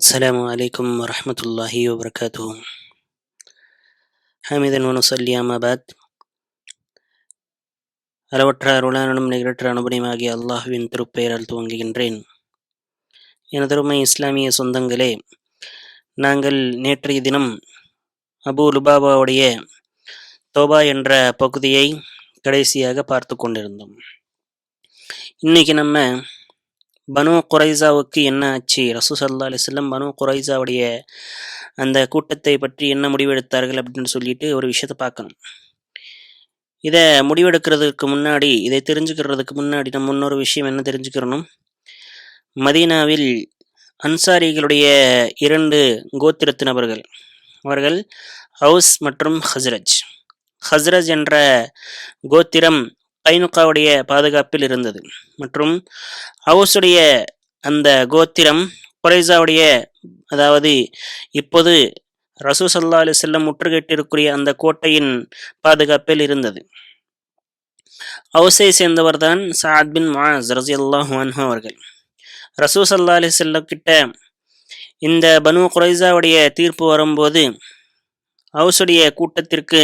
السلام عليكم ورحمة الله وبركاته. حمدا ونصلي أما بعد. அளவற்ற அருளாளனும் நிகரற்ற அனுபவமாகிய அல்லாஹ்வின் திருப்பெயரால் துவங்குகின்றேன். எனதருமை இஸ்லாமிய சொந்தங்களே, நாங்கள் நேற்றைய தினம் அபு லுபாபாவுடைய தோபா என்ற பகுதியை கடைசியாக பார்த்து கொண்டிருந்தோம். இன்னைக்கு நம்ம பனு குரைசாவுக்கு என்ன ஆச்சு, ரசூல் ஸல்லல்லாஹு அலைஹி வஸல்லம் பனு குரைசாவுடைய அந்த கூட்டத்தை பற்றி என்ன முடிவெடுத்தார்கள் அப்படின்னு சொல்லிட்டு ஒரு விஷயத்தை பார்க்கணும். இதை முடிவெடுக்கிறதுக்கு முன்னாடி, இதை தெரிஞ்சுக்கிறதுக்கு முன்னாடி நம்ம இன்னொரு விஷயம் என்ன தெரிஞ்சுக்கிறணும். மதீனாவில் அன்சாரிகளுடைய 2 கோத்திரத்து நபர்கள், அவர்கள் ஹவுஸ் மற்றும் ஹஸ்ரஜ். ஹஸ்ரஜ் என்ற கோத்திரம் கைனுகாவுடைய பாதுகாப்பில் இருந்தது, மற்றும் ஹவுஸுடைய அந்த கோத்திரம் குரைசாவுடைய, அதாவது இப்போது ரசூல் ஸல்லல்லாஹு அலைஹி வஸல்லம் முற்றுகையிட்டிருக்கிற அந்த கோட்டையின் பாதுகாப்பில் இருந்தது. ஹவுஸை சேர்ந்தவர் தான் சஅத் பின் முஆஸ் ரலியல்லாஹு அன்ஹு அவர்கள். ரசூல் ஸல்லல்லாஹு அலைஹி வஸல்லம் கிட்ட இந்த பனு குரைசாவுடைய தீர்ப்பு வரும்போது ஹவுஸுடைய கூட்டத்திற்கு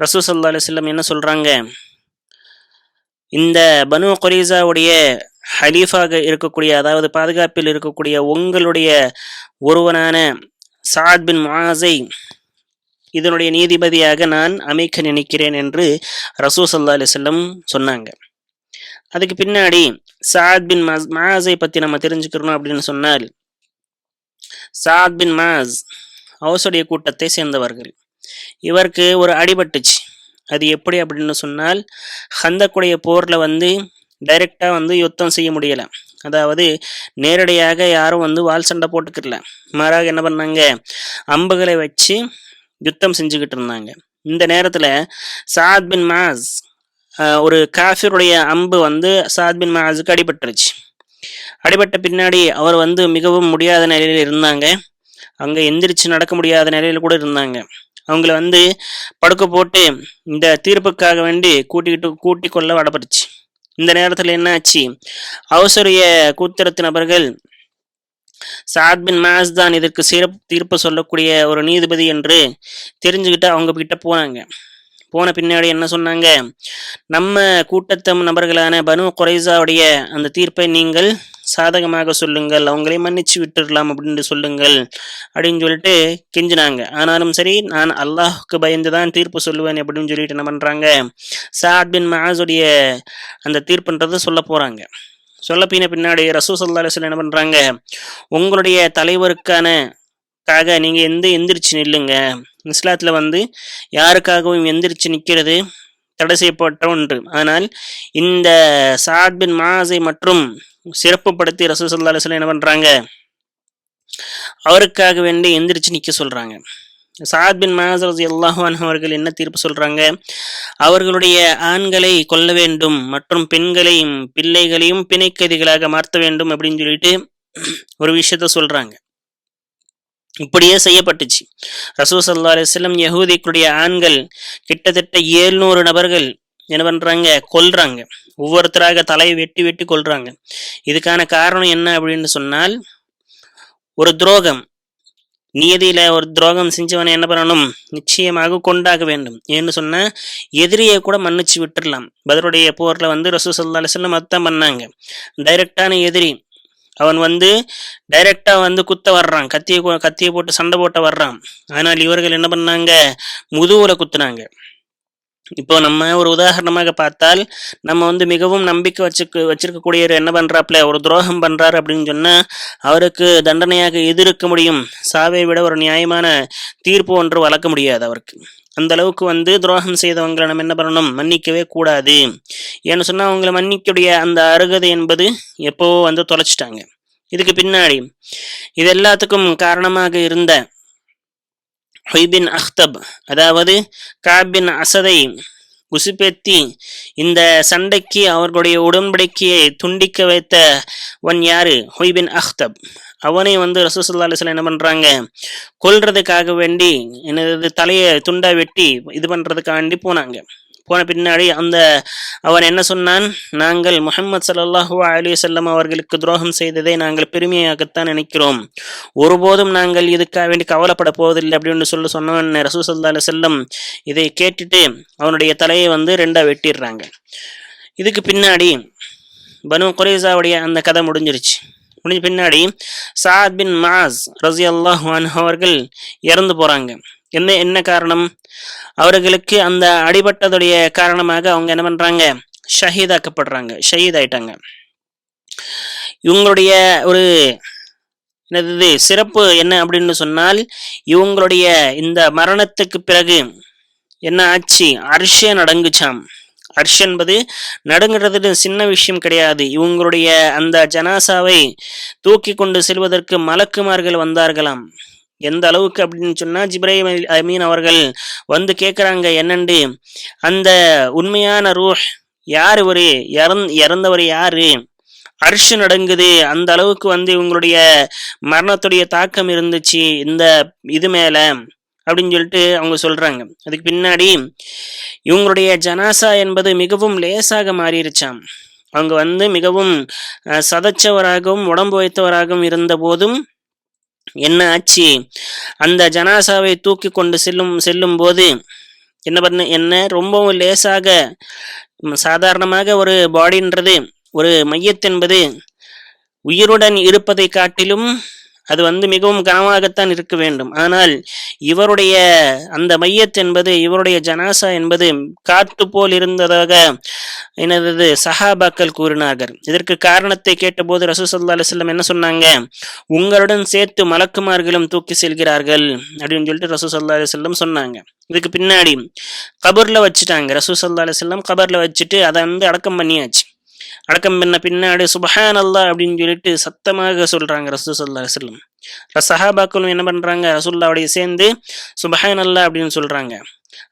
ரசூல் ஸல்லல்லாஹு அலைஹி வஸல்லம் என்ன சொல்றாங்க, இந்த பனு குரைசாவுடைய ஹலீஃபாக இருக்கக்கூடிய, அதாவது பாதுகாப்பில் இருக்கக்கூடிய உங்களுடைய ஒருவனான சஅத் பின் முஆஸை இதனுடைய நீதிபதியாக நான் அமைக்க நினைக்கிறேன் என்று ரசூல் ஸல்லல்லாஹு அலைஹி வஸல்லம் சொன்னாங்க. அதுக்கு பின்னாடி சஅத் பின் முஆஸை பற்றி நம்ம தெரிஞ்சுக்கிறோம் அப்படின்னு சொன்னால், சஅத் பின் முஆஸ் ஹவுஸுடைய கூட்டத்தை சேர்ந்தவர்கள். இவருக்கு ஒரு அடிபட்டுச்சு. அது எப்படி அப்படின்னு சொன்னால், ஹந்தக்குடைய போரில் டைரெக்டாக யுத்தம் செய்ய முடியலை. அதாவது நேரடியாக யாரும் வால் சண்டை போட்டுக்கிடல. மாறாக என்ன பண்ணாங்க, அம்புகளை வச்சு யுத்தம் செஞ்சுக்கிட்டு இருந்தாங்க. இந்த நேரத்தில் சஅத் பின் முஆஸ் ஒரு காஃபிருடைய அம்பு சஅத் பின் முஆஸுக்கு அடிபட்டுருச்சு. அடிபட்ட பின்னாடி அவர் மிகவும் முடியாத நிலையில் இருந்தாங்க. அங்கே எந்திரிச்சு நடக்க முடியாத நிலையில் கூட இருந்தாங்க. அவங்கள படுக்க போட்டு இந்த தீர்ப்புக்காக வேண்டி கூட்டி கொள்ள வடப்பட்டுச்சு. இந்த நேரத்தில் என்ன ஆச்சு, அவசரிய கூத்திரத்து நபர்கள் சஅத் பின் முஆஸ் தான் இதற்கு தீர்ப்பு சொல்லக்கூடிய ஒரு நீதிபதி என்று தெரிஞ்சுக்கிட்டு அவங்க கிட்ட போனாங்க. போன பின்னாடி என்ன சொன்னாங்க, நம்ம கூட்டத்தம் நபர்களான பனு குரைசாவுடைய அந்த தீர்ப்பை நீங்கள் சாதகமாக சொல்லுங்கள், அவங்களே மன்னிச்சு விட்டுடலாம் அப்படின்னு சொல்லுங்கள் அப்படின்னு சொல்லிட்டு கெஞ்சினாங்க. ஆனாலும் சரி, நான் அல்லாஹுக்கு பயந்து தான் தீர்ப்பு சொல்லுவேன் அப்படின்னு சொல்லிட்டு என்ன பண்றாங்க, சஅத் பின் முஆஸுடைய அந்த தீர்ப்புன்றது சொல்ல போறாங்க. சொல்ல பின்னாடி ரசூல் ஸல்லல்லாஹு அலைஹி வஸல்லம் என்ன பண்றாங்க, உங்களுடைய தலைவருக்காக நீங்க எந்திரிச்சு நில்லுங்க. இஸ்லாத்துல யாருக்காகவும் எந்திரிச்சு நிக்கிறது தடை செய்யப்பட்ட ஒன்று. ஆனால் இந்த சஅத் பின் முஆஸை மற்றும் சிறப்புப்படுத்தி ரசூல் ஸல்லல்லாஹு அலைஹி வஸல்லம் என்ன பண்றாங்க, அவருக்காக வேண்டி எந்திரிச்சு நிக்க சொல்றாங்க. சஅத் பின் முஆஸ் ரலியல்லாஹு அன்ஹு அவர்கள் என்ன தீர்ப்பு சொல்றாங்க, அவர்களுடைய ஆண்களை கொல்ல வேண்டும் மற்றும் பெண்களையும் பிள்ளைகளையும் பிணைக்கைதிகளாக மாற்ற வேண்டும் அப்படின்னு சொல்லிட்டு ஒரு விஷயத்த சொல்றாங்க. இப்படியே செய்யப்பட்டுச்சு. ரசூல் ஸல்லல்லாஹு அலைஹி வஸல்லம் யஹூதிகளுடைய ஆண்கள் கிட்டத்தட்ட 700 நபர்கள் என்ன பண்றாங்க, கொல்றாங்க. ஒவ்வொருத்தராக தலையை வெட்டி வெட்டி கொல்றாங்க. இதுக்கான காரணம் என்ன அப்படின்னு சொன்னால், ஒரு துரோகம், நியதியில ஒரு துரோகம் செஞ்சவனை என்ன பண்ணணும், நிச்சயமாக கொண்டாக வேண்டும். ஏன்னு சொன்னா எதிரியை கூட மன்னிச்சு விட்டுடலாம். பத்ருடைய போர்ல ரசூல் ஸல்லல்லாஹு அலைஹி வஸல்லம் அதான் பண்ணாங்க. டைரக்டான எதிரி அவன் டைரக்டா குத்த வர்றான், கத்தியை போட்டு சண்டை போட்ட வர்றான். ஆனால் இவர்கள் என்ன பண்ணாங்க, முதுகுல குத்துனாங்க. இப்போ நம்ம ஒரு உதாரணமாக பார்த்தால், நம்ம மிகவும் நம்பிக்கை வச்சிருக்கக்கூடியவர் என்ன பண்றாப்ல, ஒரு துரோகம் பண்றாரு அப்படின்னு சொன்னா அவருக்கு தண்டனையாக எதிர்க்க முடியும். சாவை விட ஒரு நியாயமான தீர்ப்பு ஒன்று வழங்க முடியாது அவருக்கு. அந்த அளவுக்கு துரோகம் செய்தவங்களை நம்ம என்ன பண்ணணும், மன்னிக்கவே கூடாது. ஏன்னு சொன்னா அவங்களை மன்னிக்கக்கூடிய அந்த அருகதை என்பது எப்போ தொலைச்சிட்டாங்க. இதுக்கு பின்னாடி இது எல்லாத்துக்கும் காரணமாக இருந்த ஹுய் பின் அக்தப், அதாவது கஅப் பின் அஸதை உசுப்பேத்தி இந்த சண்டைக்கு அவர்களுடைய உடன்படிக்கையை துண்டிக்க வைத்தவன் யாரு, ஹுய் பின் அக்தப். அவனை ரசூல் ஸல்லல்லாஹு அலைஹி வஸல்லம் என்ன பண்றாங்க, கொல்றதுக்காக வேண்டி தலையை துண்டா வெட்டி இது பண்றதுக்காக வேண்டி போனாங்க. போன பின்னாடி அவன் என்ன சொன்னான், நாங்கள் முஹம்மது ஸல்லல்லாஹு அலைஹி வஸல்லம் அவர்களுக்கு துரோகம் செய்ததை நாங்கள் பெருமையாகத்தான் நினைக்கிறோம், ஒருபோதும் நாங்கள் இதுக்காக வேண்டி கவலைப்பட போவதில்லை அப்படின்னு சொன்னவன் ரசூல் ஸல்லல்லாஹு அலைஹி வஸல்லம் இதை கேட்டுட்டு அவனுடைய தலையை ரெண்டா வெட்டிடுறாங்க. இதுக்கு பின்னாடி பனு குறைஸாவுடைய அந்த கதை முடிஞ்சிருச்சு. முடிஞ்ச பின்னாடி சாத் பின் முஆஸ் ரலியல்லாஹு அன்ஹு அவர்கள் இறந்து போறாங்க. என்ன காரணம்? அவர்களுக்கு அந்த அடிபட்டதுடைய காரணமாக அவங்க என்ன பண்றாங்க, ஷஹீதாக்கப்படுறாங்க, ஷஹீத் ஆயிட்டாங்க. இவங்களுடைய ஒரு என்னது சிறப்பு என்ன அப்படின்னு சொன்னால், இவங்களுடைய இந்த மரணத்துக்கு பிறகு என்ன ஆச்சு, அர்ஷே நடங்குச்சாம். அர்ஷ் என்பது நடுங்கிறது சின்ன விஷயம் கிடையாது. இவங்களுடைய அந்த ஜனாசாவை தூக்கி கொண்டு செல்வதற்கு மலக்குமார்கள் வந்தார்களாம். எந்த அளவுக்கு அப்படின்னு சொன்னா, ஜிப்ரீல் அமீன் அவர்கள் கேட்குறாங்க, என்னண்டு அந்த உண்மையான ரூஹ் யார், ஒரு இறந்தவர் யாரு, அர்ஷ் நடுங்குது, அந்த அளவுக்கு இவங்களுடைய மரணத்துடைய தாக்கம் இருந்துச்சு இந்த இது மேல அப்படின்னு சொல்லிட்டு அவங்க சொல்றாங்க. அதுக்கு பின்னாடி இவங்களுடைய ஜனாசா என்பது மிகவும் லேசாக மாறிடுச்சாம். அவங்க மிகவும் சதைச்சவராகவும் உடம்பு வைத்தவராகவும் இருந்த போதும் என்ன ஆச்சு, அந்த ஜனாசாவை தூக்கி கொண்டு செல்லும் போது என்ன ரொம்பவும் லேசாக, சாதாரணமாக ஒரு பாடின்றது, ஒரு மையத் என்பது உயிருடன் இருப்பதை காட்டிலும் அது மிகவும் கனமாகத்தான் இருக்க வேண்டும். ஆனால் இவருடைய அந்த மையத் என்பது, இவருடைய ஜனாசா என்பது காற்று போல் இருந்ததாக எனது சஹாபாக்கள் கூறினார்கள். இதற்கு காரணத்தை கேட்டபோது ரசூல் ஸல்லல்லாஹு அலைஹி வஸல்லம் என்ன சொன்னாங்க, உங்களுடன் சேர்த்து மலக்குமார்களும் தூக்கி செல்கிறார்கள் அப்படின்னு சொல்லிட்டு ரசூல் ஸல்லல்லாஹு அலைஹி வஸல்லம் சொன்னாங்க. இதுக்கு பின்னாடி கபர்ல வச்சுட்டாங்க. ரசூல் ஸல்லல்லாஹு அலைஹி வஸல்லம் கபர்ல வச்சுட்டு அதை அடக்கம் பண்ணியாச்சு. அடக்கம் பண்ண பின்னாடி சுப்ஹானல்லாஹ் அப்படின்னு சொல்லிட்டு சத்தமாக சொல்றாங்க ரசூல் ஸல்லல்லாஹு அலைஹி வஸல்லம். சஹாபாக்களும் என்ன பண்றாங்க, ரசூலுல்லாஹ்வோட சேர்ந்து சுப்ஹானல்லாஹ் அப்படின்னு சொல்றாங்க.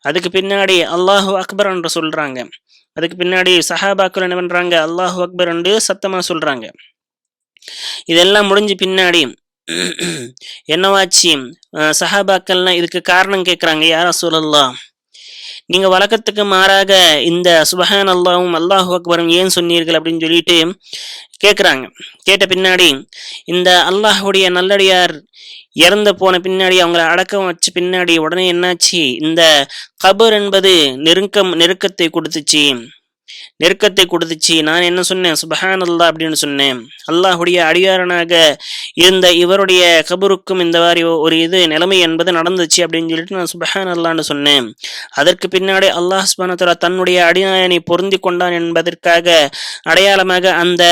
அதுக்கு பின்னாடி அல்லாஹு அக்பர் என்று சொல்றாங்க. அதுக்கு பின்னாடி சஹாபாக்கள் என்ன பண்றாங்க, அல்லாஹு அக்பர் என்று சத்தமா சொல்றாங்க. இதெல்லாம் முடிஞ்ச பின்னாடி என்னவாச்சு, சஹாபாக்கள்லாம் இதுக்கு காரணம் கேட்கறாங்க, யா ரசூலல்லாஹ், நீங்க வழக்கத்துக்கு மாறாக இந்த சுபஹான் அல்லாஹும் அல்லாஹு அக்பரும் ஏன் சொன்னீர்கள் அப்படின்னு சொல்லிட்டு கேட்குறாங்க. கேட்ட பின்னாடி இந்த அல்லாஹுடைய நல்லடியார் இறந்து போன பின்னாடி அவங்கள அடக்கம் வச்ச பின்னாடி உடனே என்னாச்சு, இந்த கபர் என்பது நெருக்கத்தை கொடுத்துச்சு. நான் என்ன சொன்னேன், சுபஹான் அல்லாஹ் அப்படின்னு சொன்னேன். அல்லாஹுடைய அடியாரனாக இருந்த இவருடைய கபருக்கும் இந்த மாதிரி ஒரு நிலைமை என்பது நடந்துச்சு அப்படின்னு சொல்லிட்டு நான் சுபஹான் அல்லான்னு சொன்னேன். அதற்கு பின்னாடி அல்லாஹ் சுப்ஹானஹு வ தஆலா தன்னுடைய அடியானை பொருந்தி கொண்டான் என்பதற்காக அடையாளமாக அந்த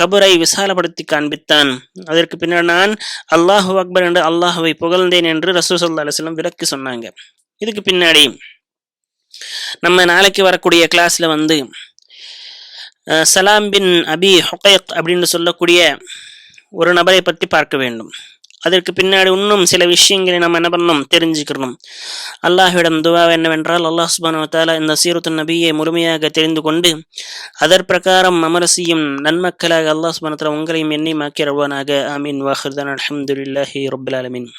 கபரை விசாலப்படுத்தி காண்பித்தான். அதற்கு பின்னாடி நான் அல்லாஹு அக்பர் என்று அல்லாஹுவை புகழ்ந்தேன் என்று ரசூல் ஸல்லல்லாஹு அலைஹி வஸல்லம் விளக்கி சொன்னாங்க. இதுக்கு பின்னாடி நம்ம நாளைக்கு வரக்கூடிய கிளாஸ்ல சலாம் பின் அபி ஹுகைக் அப்படின்னு சொல்லக்கூடிய ஒரு நபரை பற்றி பார்க்க வேண்டும். அதற்கு பின்னாடி இன்னும் சில விஷயங்களை நம்ம என்ன பண்ணணும், தெரிஞ்சுக்கணும். அல்லாஹ்விடம் துவா என்னவென்றால், அல்லாஹ் சுப்ஹானஹு வ தஆலா இந்த சீரத்துன் நபியை முழுமையாக தெரிந்து கொண்டு அதற் பிரகாரம் அமர செய்யும் நன்மக்களாக அல்லாஹ் சுப்ஹானஹு வ தஆலா உங்களையும் என்னையும் ஆக்கி அருள்வானாக. ஆமீன். வாஹிர் தஅவானா அல்ஹம்துலில்லாஹி ரப்பில் ஆலமீன்.